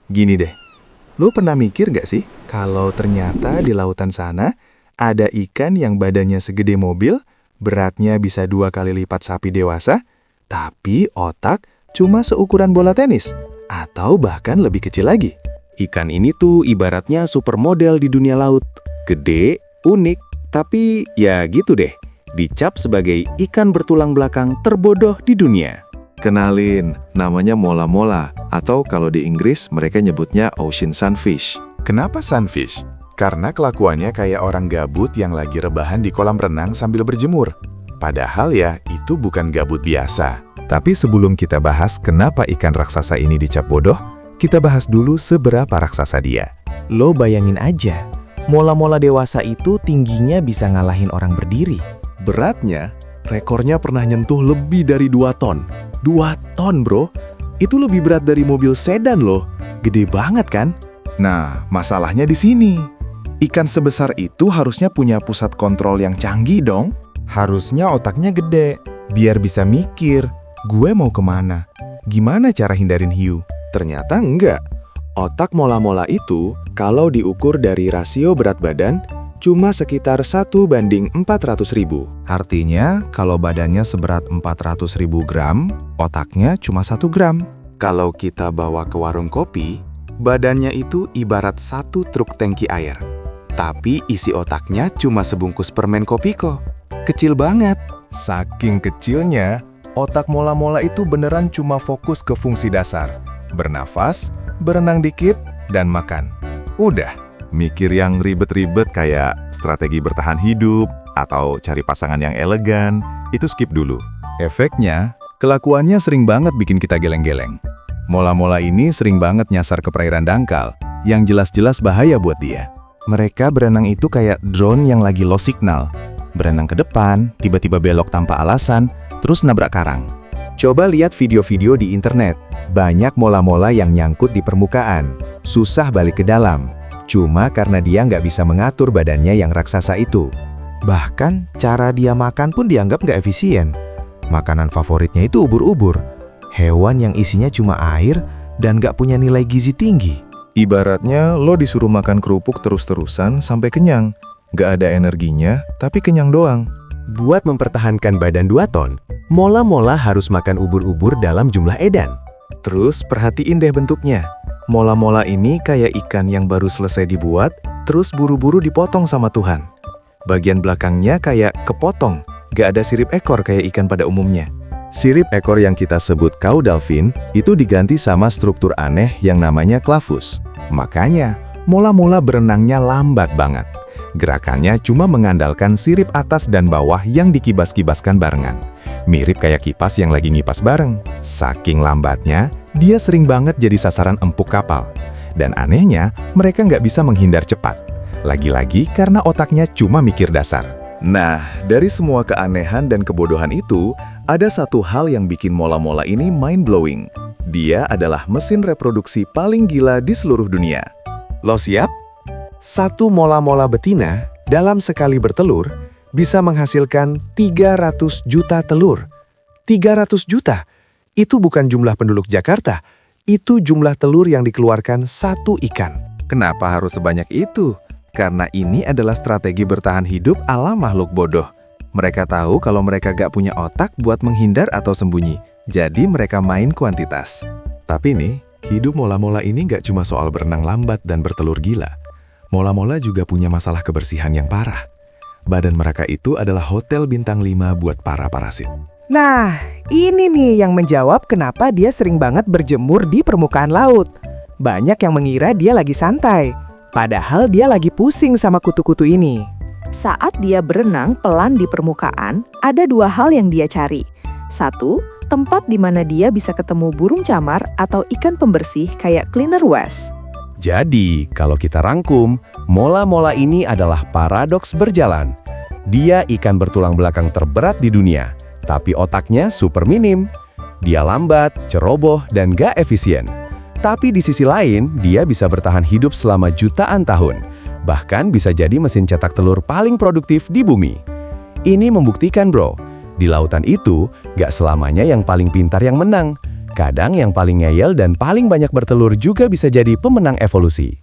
Gini deh, lu pernah mikir gak sih kalau ternyata di lautan sana ada ikan yang badannya segede mobil, beratnya bisa 2 kali lipat sapi dewasa, tapi otak cuma seukuran bola tenis, atau bahkan lebih kecil lagi. Ikan ini tuh ibaratnya supermodel di dunia laut. Gede, unik, tapi ya gitu deh. Dicap sebagai ikan bertulang belakang terbodoh di dunia. Kenalin, namanya mola-mola, atau kalau di Inggris mereka nyebutnya ocean sunfish. Kenapa sunfish? Karena kelakuannya kayak orang gabut yang lagi rebahan di kolam renang sambil berjemur. Padahal ya, itu bukan gabut biasa. Tapi sebelum kita bahas kenapa ikan raksasa ini dicap bodoh, kita bahas dulu seberapa raksasa dia. Lo bayangin aja, mola-mola dewasa itu tingginya bisa ngalahin orang berdiri. Beratnya, rekornya pernah nyentuh lebih dari 2 ton. 2 ton, bro. Itu lebih berat dari mobil sedan loh. Gede banget kan? Nah, masalahnya di sini. Ikan sebesar itu harusnya punya pusat kontrol yang canggih dong. Harusnya otaknya gede, biar bisa mikir, gue mau kemana? Gimana cara hindarin hiu? Ternyata enggak. Otak mola-mola itu, kalau diukur dari rasio berat badan, cuma sekitar 1:400.000. Artinya, kalau badannya seberat 400.000 gram, otaknya cuma 1 gram. Kalau kita bawa ke warung kopi, badannya itu ibarat 1 truk tangki air. Tapi isi otaknya cuma sebungkus permen Kopiko. Kecil banget. Saking kecilnya, otak mola-mola itu beneran cuma fokus ke fungsi dasar. Bernafas, berenang dikit, dan makan. Udah. Mikir yang ribet-ribet kayak strategi bertahan hidup atau cari pasangan yang elegan, itu skip dulu. Efeknya, kelakuannya sering banget bikin kita geleng-geleng. Mola-mola ini sering banget nyasar ke perairan dangkal, yang jelas-jelas bahaya buat dia. Mereka berenang itu kayak drone yang lagi lost signal. Berenang ke depan, tiba-tiba belok tanpa alasan, terus nabrak karang. Coba lihat video-video di internet. Banyak mola-mola yang nyangkut di permukaan, susah balik ke dalam. Cuma karena dia nggak bisa mengatur badannya yang raksasa itu. Bahkan, cara dia makan pun dianggap nggak efisien. Makanan favoritnya itu ubur-ubur. Hewan yang isinya cuma air dan nggak punya nilai gizi tinggi. Ibaratnya lo disuruh makan kerupuk terus-terusan sampai kenyang. Nggak ada energinya, tapi kenyang doang. Buat mempertahankan badan 2 ton, mola-mola harus makan ubur-ubur dalam jumlah edan. Terus perhatiin deh bentuknya. Mola-mola ini kayak ikan yang baru selesai dibuat, terus buru-buru dipotong sama Tuhan. Bagian belakangnya kayak kepotong, gak ada sirip ekor kayak ikan pada umumnya. Sirip ekor yang kita sebut caudal fin itu diganti sama struktur aneh yang namanya clavus. Makanya, mola-mola berenangnya lambat banget. Gerakannya cuma mengandalkan sirip atas dan bawah yang dikibas-kibaskan barengan. Mirip kayak kipas yang lagi ngipas bareng. Saking lambatnya, dia sering banget jadi sasaran empuk kapal. Dan anehnya, mereka nggak bisa menghindar cepat. Lagi-lagi karena otaknya cuma mikir dasar. Nah, dari semua keanehan dan kebodohan itu, ada satu hal yang bikin mola-mola ini mind-blowing. Dia adalah mesin reproduksi paling gila di seluruh dunia. Lo siap? Satu mola-mola betina dalam sekali bertelur bisa menghasilkan 300 juta telur. 300 juta? Itu bukan jumlah penduduk Jakarta. Itu jumlah telur yang dikeluarkan satu ikan. Kenapa harus sebanyak itu? Karena ini adalah strategi bertahan hidup ala makhluk bodoh. Mereka tahu kalau mereka gak punya otak buat menghindar atau sembunyi. Jadi mereka main kuantitas. Tapi nih, hidup mola-mola ini gak cuma soal berenang lambat dan bertelur gila. Mola-mola juga punya masalah kebersihan yang parah. Badan mereka itu adalah hotel bintang 5 buat para parasit. Nah, ini nih yang menjawab kenapa dia sering banget berjemur di permukaan laut. Banyak yang mengira dia lagi santai, padahal dia lagi pusing sama kutu-kutu ini. Saat dia berenang pelan di permukaan, ada 2 hal yang dia cari. 1, tempat di mana dia bisa ketemu burung camar atau ikan pembersih kayak cleaner west. Jadi, kalau kita rangkum, mola-mola ini adalah paradoks berjalan. Dia ikan bertulang belakang terberat di dunia, tapi otaknya super minim. Dia lambat, ceroboh, dan gak efisien. Tapi di sisi lain, dia bisa bertahan hidup selama jutaan tahun. Bahkan bisa jadi mesin cetak telur paling produktif di bumi. Ini membuktikan bro, di lautan itu gak selamanya yang paling pintar yang menang. Kadang yang paling ngeyel dan paling banyak bertelur juga bisa jadi pemenang evolusi.